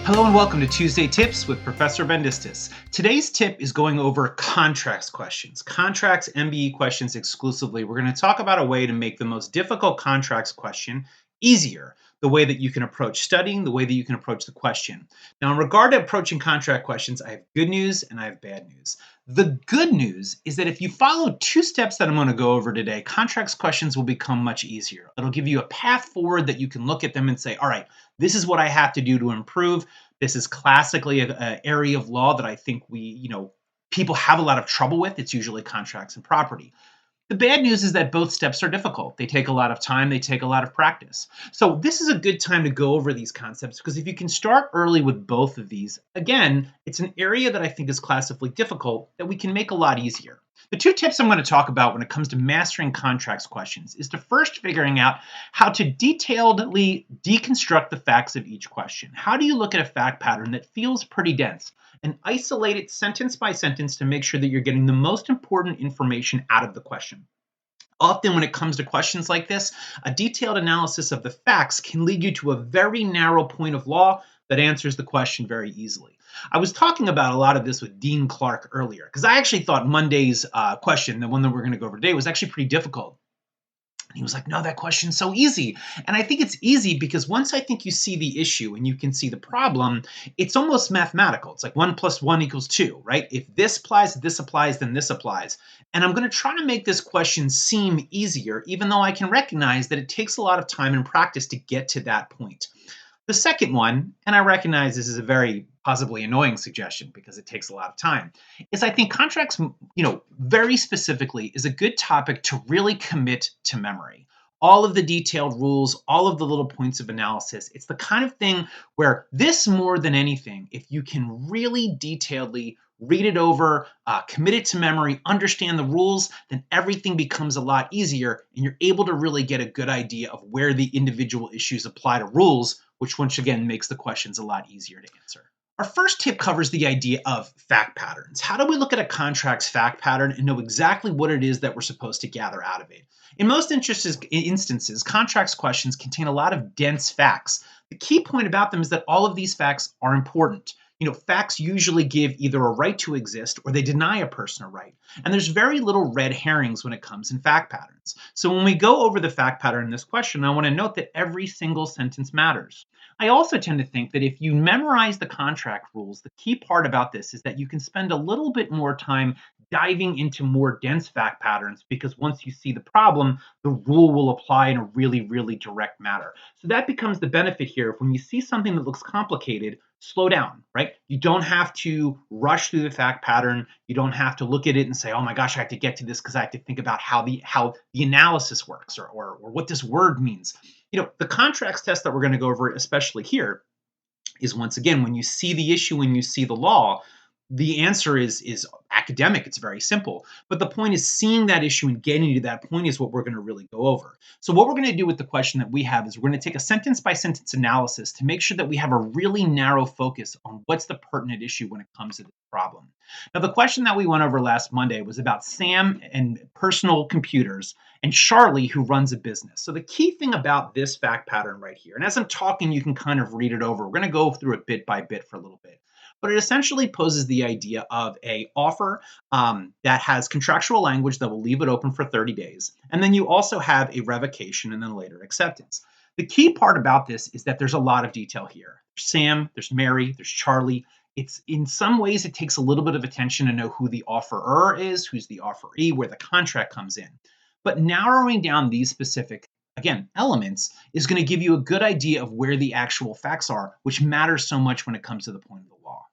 Hello and welcome to Tuesday Tips with Professor Bendistis. Today's tip is going over contracts questions, contracts MBE questions exclusively. We're going to talk about a way to make the most difficult contracts question easier, the way that you can approach studying, the way that you can approach the question. Now, in regard to approaching contract questions, I have good news and I have bad news. The good news is that if you follow two steps that I'm going to go over today, contracts questions will become much easier. It'll give you a path forward that you can look at them and say, all right, this is what I have to do to improve. This is classically an area of law that I think people have a lot of trouble with. It's usually contracts and property. The bad news is that both steps are difficult. They take a lot of time, they take a lot of practice. So this is a good time to go over these concepts because if you can start early with both of these, again, it's an area that I think is classically difficult that we can make a lot easier. The two tips I'm going to talk about when it comes to mastering contracts questions is to first figuring out how to detailedly deconstruct the facts of each question. How do you look at a fact pattern that feels pretty dense and isolate it sentence by sentence to make sure that you're getting the most important information out of the question? Often when it comes to questions like this, a detailed analysis of the facts can lead you to a very narrow point of law that answers the question very easily. I was talking about a lot of this with Dean Clark earlier because I actually thought Monday's question, the one that we're going to go over today, was actually pretty difficult. He was like, no, that question's so easy. And I think it's easy because once I think you see the issue and you can see the problem, it's almost mathematical. It's like 1 + 1 = 2, right? If this applies, then this applies. And I'm going to try to make this question seem easier, even though I can recognize that it takes a lot of time and practice to get to that point. The second one, and I recognize this is a very possibly annoying suggestion because it takes a lot of time, is I think contracts, very specifically is a good topic to really commit to memory. All of the detailed rules, all of the little points of analysis. It's the kind of thing where this more than anything, if you can really detailedly read it over, commit it to memory, understand the rules, then everything becomes a lot easier and you're able to really get a good idea of where the individual issues apply to rules, which once again makes the questions a lot easier to answer. Our first tip covers the idea of fact patterns. How do we look at a contract's fact pattern and know exactly what it is that we're supposed to gather out of it? In most instances, contracts questions contain a lot of dense facts. The key point about them is that all of these facts are important. Facts usually give either a right to exist or they deny a person a right. And there's very little red herrings when it comes in fact patterns. So when we go over the fact pattern in this question, I want to note that every single sentence matters. I also tend to think that if you memorize the contract rules, the key part about this is that you can spend a little bit more time diving into more dense fact patterns because once you see the problem, the rule will apply in a really, really direct manner. So that becomes the benefit here. If when you see something that looks complicated, slow down, right? You don't have to rush through the fact pattern. You don't have to look at it and say, oh my gosh, I have to get to this because I have to think about how the analysis works or what this word means. The contracts test that we're going to go over, especially here, is once again, when you see the issue, when you see the law, the answer is academic. It's very simple. But the point is seeing that issue and getting to that point is what we're going to really go over. So what we're going to do with the question that we have is we're going to take a sentence by sentence analysis to make sure that we have a really narrow focus on what's the pertinent issue when it comes to this problem. Now, the question that we went over last Monday was about Sam and personal computers and Charlie, who runs a business. So the key thing about this fact pattern right here, and as I'm talking, you can kind of read it over. We're going to go through it bit by bit for a little bit. But it essentially poses the idea of an offer that has contractual language that will leave it open for 30 days. And then you also have a revocation and then later acceptance. The key part about this is that there's a lot of detail here. There's Sam, there's Mary, there's Charlie. It's in some ways, it takes a little bit of attention to know who the offerer is, who's the offeree, where the contract comes in. But narrowing down these specific elements is going to give you a good idea of where the actual facts are, which matters so much when it comes to the point of the law.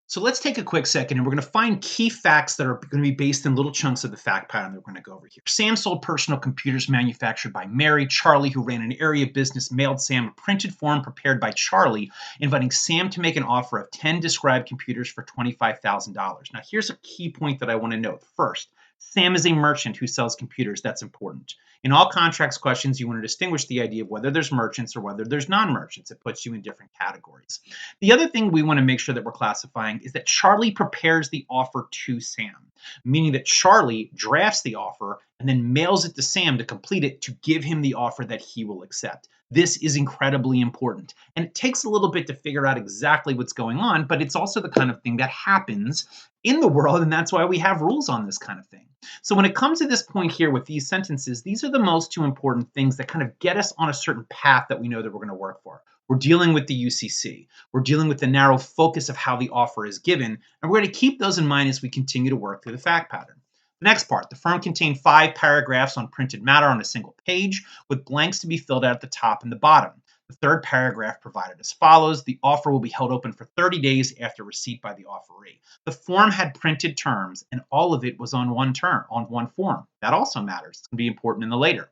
So let's take a quick second and we're going to find key facts that are going to be based in little chunks of the fact pattern that we're going to go over here. Sam sold personal computers manufactured by Mary. Charlie, who ran an area business, mailed Sam a printed form prepared by Charlie, inviting Sam to make an offer of 10 described computers for $25,000. Now, here's a key point that I want to note. First, Sam is a merchant who sells computers. That's important. In all contracts questions, you want to distinguish the idea of whether there's merchants or whether there's non-merchants. It puts you in different categories. The other thing we want to make sure that we're classifying is that Charlie prepares the offer to Sam, meaning that Charlie drafts the offer and then mails it to Sam to complete it to give him the offer that he will accept. This is incredibly important. And it takes a little bit to figure out exactly what's going on, but it's also the kind of thing that happens in the world, and that's why we have rules on this kind of thing. So when it comes to this point here with these sentences, these are the most two important things that kind of get us on a certain path that we know that we're going to work for. We're dealing with the UCC. We're dealing with the narrow focus of how the offer is given, and we're going to keep those in mind as we continue to work through the fact pattern. The next part, the firm contained 5 paragraphs on printed matter on a single page with blanks to be filled out at the top and the bottom. The third paragraph provided as follows: the offer will be held open for 30 days after receipt by the offeree. The form had printed terms and all of it was on one form. That also matters. It's going to be important in the later.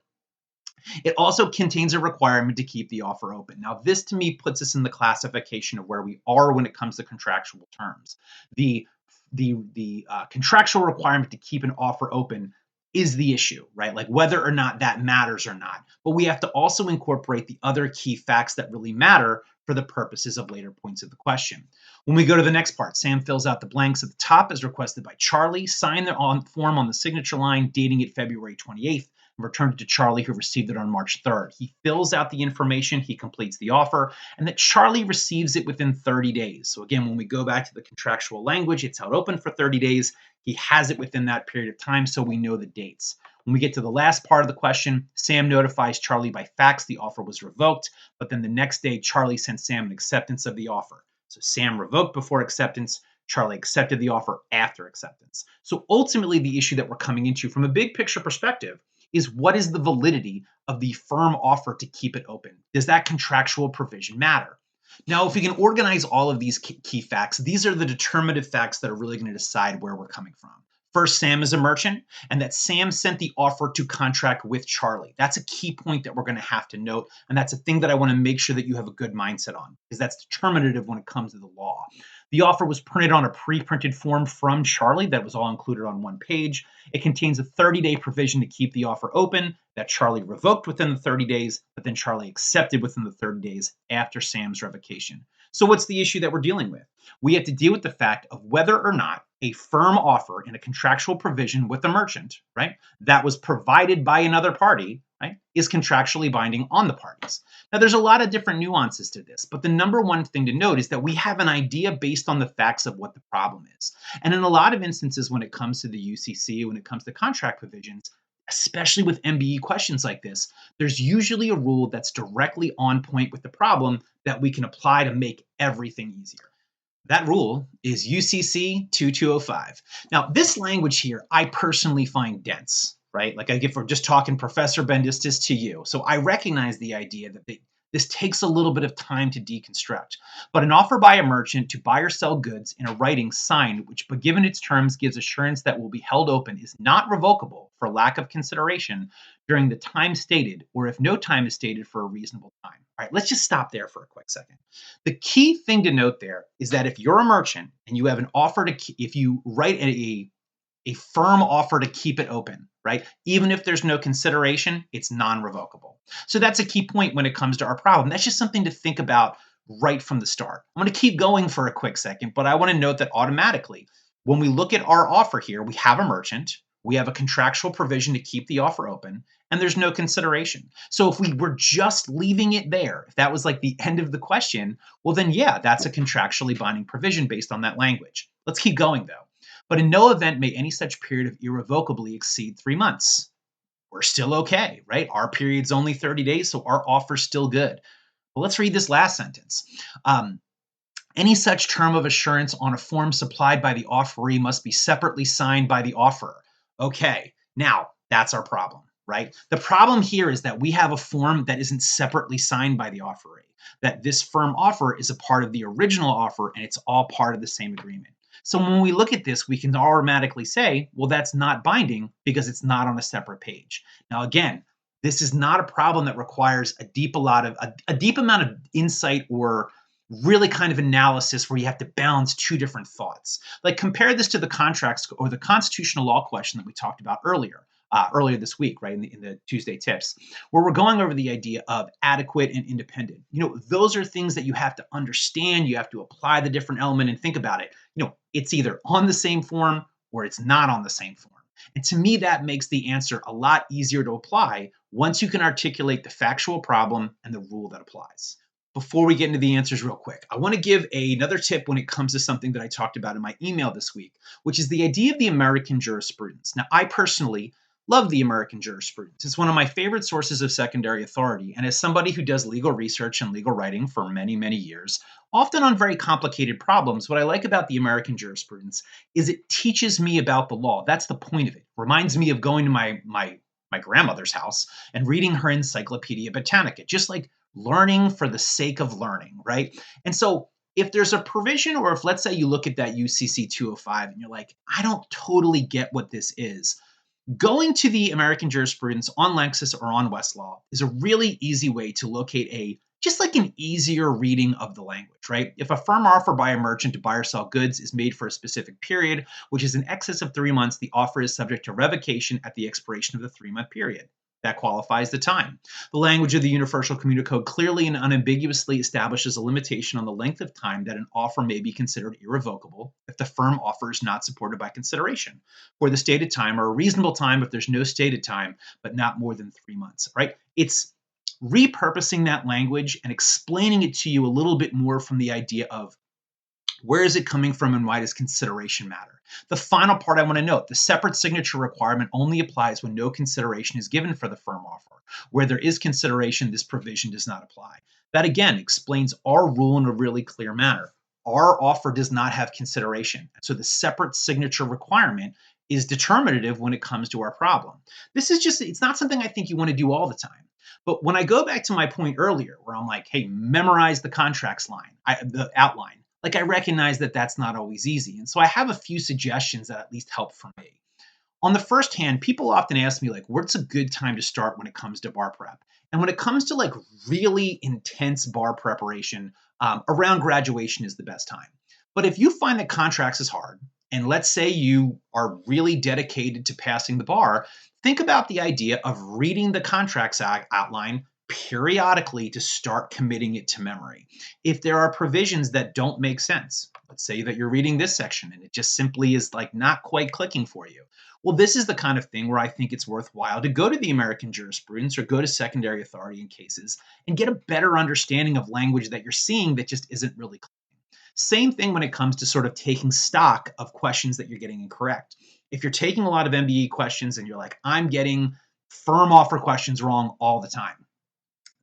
It also contains a requirement to keep the offer open. Now, this to me puts us in the classification of where we are when it comes to contractual terms. The contractual requirement to keep an offer open is the issue, right? Like whether or not that matters or not. But we have to also incorporate the other key facts that really matter for the purposes of later points of the question. When we go to the next part, Sam fills out the blanks at the top as requested by Charlie, signed the form on the signature line, dating it February 28th, and returned it to Charlie, who received it on March 3rd. He fills out the information, he completes the offer, and that Charlie receives it within 30 days. So again, when we go back to the contractual language, it's held open for 30 days. He has it within that period of time, so we know the dates. When we get to the last part of the question, Sam notifies Charlie by fax the offer was revoked, but then the next day, Charlie sent Sam an acceptance of the offer. So Sam revoked before acceptance, Charlie accepted the offer after acceptance. So ultimately, the issue that we're coming into from a big picture perspective is what is the validity of the firm offer to keep it open? Does that contractual provision matter? Now, if we can organize all of these key facts, these are the determinative facts that are really going to decide where we're coming from. First, Sam is a merchant, and that Sam sent the offer to contract with Charlie. That's a key point that we're going to have to note, and that's a thing that I want to make sure that you have a good mindset on, because that's determinative when it comes to the law. The offer was printed on a pre-printed form from Charlie that was all included on one page. It contains a 30-day provision to keep the offer open that Charlie revoked within the 30 days, but then Charlie accepted within the 30 days after Sam's revocation. So what's the issue that we're dealing with? We have to deal with the fact of whether or not a firm offer in a contractual provision with a merchant, right, that was provided by another party, right, is contractually binding on the parties. Now, there's a lot of different nuances to this, but the number one thing to note is that we have an idea based on the facts of what the problem is. And in a lot of instances, when it comes to the UCC, when it comes to contract provisions, especially with MBE questions like this, there's usually a rule that's directly on point with the problem that we can apply to make everything easier. That rule is UCC 2205. Now, this language here, I personally find dense, right? Like if we're just talking Professor Bendistis to you. So I recognize the idea that this takes a little bit of time to deconstruct. But an offer by a merchant to buy or sell goods in a writing signed, which but given its terms gives assurance that will be held open, is not revocable for lack of consideration during the time stated, or if no time is stated for a reasonable time. All right, let's just stop there for a quick second. The key thing to note there is that if you're a merchant and you have an offer if you write a firm offer to keep it open, right? Even if there's no consideration, it's non-revocable. So that's a key point when it comes to our problem. That's just something to think about right from the start. I'm going to keep going for a quick second, but I want to note that automatically, when we look at our offer here, we have a merchant, we have a contractual provision to keep the offer open, and there's no consideration. So if we were just leaving it there, if that was like the end of the question, well then yeah, that's a contractually binding provision based on that language. Let's keep going though. But in no event may any such period of irrevocably exceed 3 months. We're still okay, right? Our period's only 30 days, so our offer's still good. Well, let's read this last sentence. Any such term of assurance on a form supplied by the offeree must be separately signed by the offerer. Okay, now that's our problem, right? The problem here is that we have a form that isn't separately signed by the offeree, that this firm offer is a part of the original offer and it's all part of the same agreement. So when we look at this, we can automatically say, well, that's not binding because it's not on a separate page. Now, again, this is not a problem that requires a deep amount of insight or really kind of analysis where you have to balance two different thoughts. Like compare this to the contracts or the constitutional law question that we talked about earlier this week, right, in the Tuesday tips, where we're going over the idea of adequate and independent. Those are things that you have to understand. You have to apply the different element and think about it. It's either on the same form or it's not on the same form. And to me, that makes the answer a lot easier to apply once you can articulate the factual problem and the rule that applies. Before we get into the answers real quick, I want to give another tip when it comes to something that I talked about in my email this week, which is the idea of the American jurisprudence. Now, I personally love the American jurisprudence. It's one of my favorite sources of secondary authority. And as somebody who does legal research and legal writing for many, many years, often on very complicated problems, what I like about the American jurisprudence is it teaches me about the law. That's the point of it. Reminds me of going to my grandmother's house and reading her Encyclopedia Britannica, just like learning for the sake of learning, right? And so if there's a provision, or if let's say you look at that UCC 205 and you're like, I don't totally get what this is, going to the American jurisprudence on Lexis or on Westlaw is a really easy way to locate just like an easier reading of the language, right? If a firm offer by a merchant to buy or sell goods is made for a specific period, which is in excess of 3 months, the offer is subject to revocation at the expiration of the 3-month period. That qualifies the time. The language of the Universal Commuter Code clearly and unambiguously establishes a limitation on the length of time that an offer may be considered irrevocable if the firm offer is not supported by consideration for the stated time, or a reasonable time if there's no stated time, but not more than 3 months, right? It's repurposing that language and explaining it to you a little bit more from the idea of where is it coming from and why does consideration matter? The final part I want to note, the separate signature requirement only applies when no consideration is given for the firm offer. Where there is consideration, this provision does not apply. That again explains our rule in a really clear manner. Our offer does not have consideration. So the separate signature requirement is determinative when it comes to our problem. This is just, it's not something I think you want to do all the time. But when I go back to my point earlier, where I'm like, hey, memorize the contracts line, the outline, like I recognize that that's not always easy. And so I have a few suggestions that at least help for me. On the first hand, people often ask me, like, what's a good time to start when it comes to bar prep? And when it comes to like really intense bar preparation, around graduation is the best time. But if you find that contracts is hard, and let's say you are really dedicated to passing the bar, think about the idea of reading the contracts outline periodically to start committing it to memory. If there are provisions that don't make sense, let's say that you're reading this section and it just simply is like not quite clicking for you. Well, this is the kind of thing where I think it's worthwhile to go to the American jurisprudence or go to secondary authority in cases and get a better understanding of language that you're seeing that just isn't really clear. Same thing when it comes to sort of taking stock of questions that you're getting incorrect. If you're taking a lot of MBE questions and you're like, I'm getting firm offer questions wrong all the time,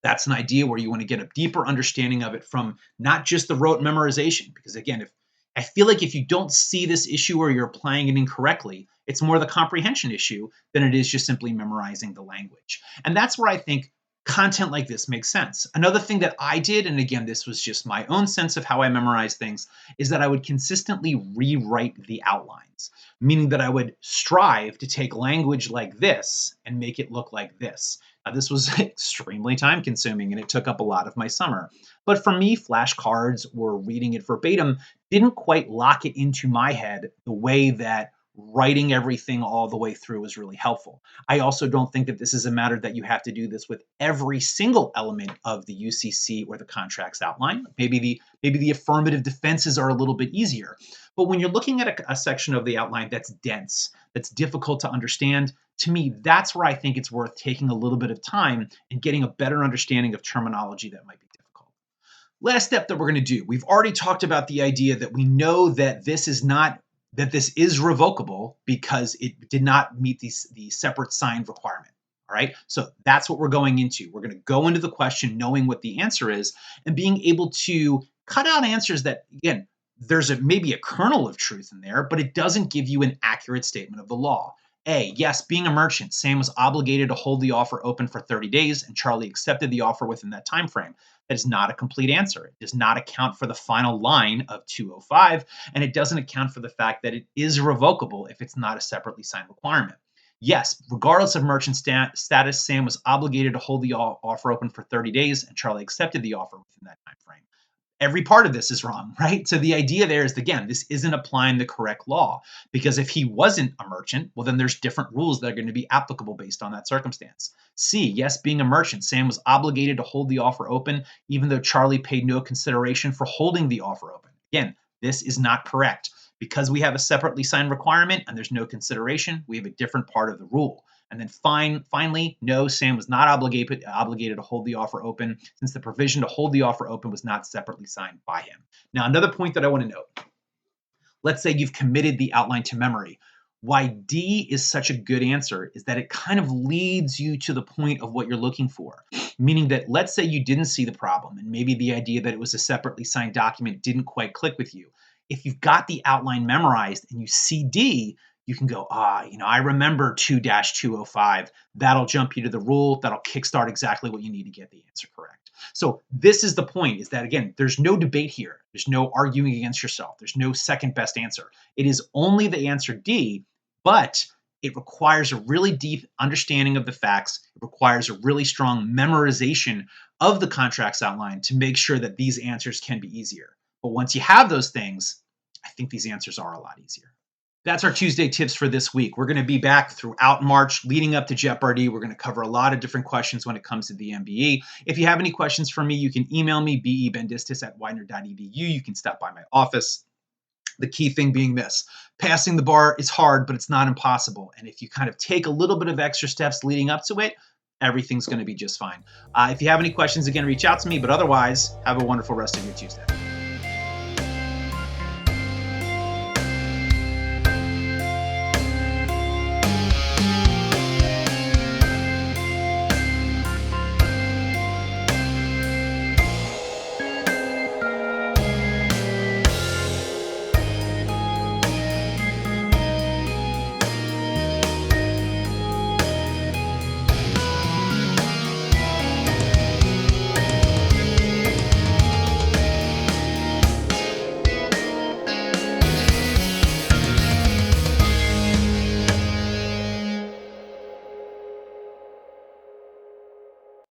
that's an idea where you want to get a deeper understanding of it from not just the rote memorization. Because again, if I feel like if you don't see this issue or you're applying it incorrectly, it's more the comprehension issue than it is just simply memorizing the language. And that's where I think content like this makes sense. Another thing that I did, and again, this was just my own sense of how I memorize things, is that I would consistently rewrite the outlines, meaning that I would strive to take language like this and make it look like this. This was extremely time consuming and it took up a lot of my summer. But for me, flashcards or reading it verbatim didn't quite lock it into my head the way that writing everything all the way through is really helpful. I also don't think that this is a matter that you have to do this with every single element of the UCC or the contracts outline. Maybe the affirmative defenses are a little bit easier. But when you're looking at a section of the outline that's dense, that's difficult to understand, to me, that's where I think it's worth taking a little bit of time and getting a better understanding of terminology that might be difficult. Last step that we're going to do, we've already talked about the idea that we know that this is revocable because it did not meet the separate signed requirement. All right. So that's what we're going into. We're going to go into the question knowing what the answer is and being able to cut out answers that, again, there's maybe a kernel of truth in there, but it doesn't give you an accurate statement of the law. A, yes, being a merchant, Sam was obligated to hold the offer open for 30 days and Charlie accepted the offer within that time frame. That is not a complete answer. It does not account for the final line of 205, and it doesn't account for the fact that it is revocable if it's not a separately signed requirement. Yes, regardless of merchant status, Sam was obligated to hold the offer open for 30 days and Charlie accepted the offer within that time frame. Every part of this is wrong, right? So the idea there is, again, this isn't applying the correct law, because if he wasn't a merchant, well, then there's different rules that are going to be applicable based on that circumstance. C, yes, being a merchant, Sam was obligated to hold the offer open, even though Charlie paid no consideration for holding the offer open. Again, this is not correct. Because we have a separately signed requirement and there's no consideration, we have a different part of the rule. And then finally, no, Sam was not obligated to hold the offer open since the provision to hold the offer open was not separately signed by him. Now, another point that I want to note, let's say you've committed the outline to memory. Why D is such a good answer is that it kind of leads you to the point of what you're looking for. Meaning that let's say you didn't see the problem and maybe the idea that it was a separately signed document didn't quite click with you. If you've got the outline memorized and you see D, you can go, I remember 2-205. That'll jump you to the rule. That'll kickstart exactly what you need to get the answer correct. So this is the point, is that, again, there's no debate here. There's no arguing against yourself. There's no second best answer. It is only the answer D, but it requires a really deep understanding of the facts. It requires a really strong memorization of the contracts outline to make sure that these answers can be easier. But once you have those things, I think these answers are a lot easier. That's our Tuesday tips for this week. We're going to be back throughout March leading up to Jeopardy. We're going to cover a lot of different questions when it comes to the MBE. If you have any questions for me, you can email me, bebendistis@widener.edu. You can stop by my office. The key thing being this: passing the bar is hard, but it's not impossible. And if you kind of take a little bit of extra steps leading up to it, everything's going to be just fine. If you have any questions, again, reach out to me. But otherwise, have a wonderful rest of your Tuesday.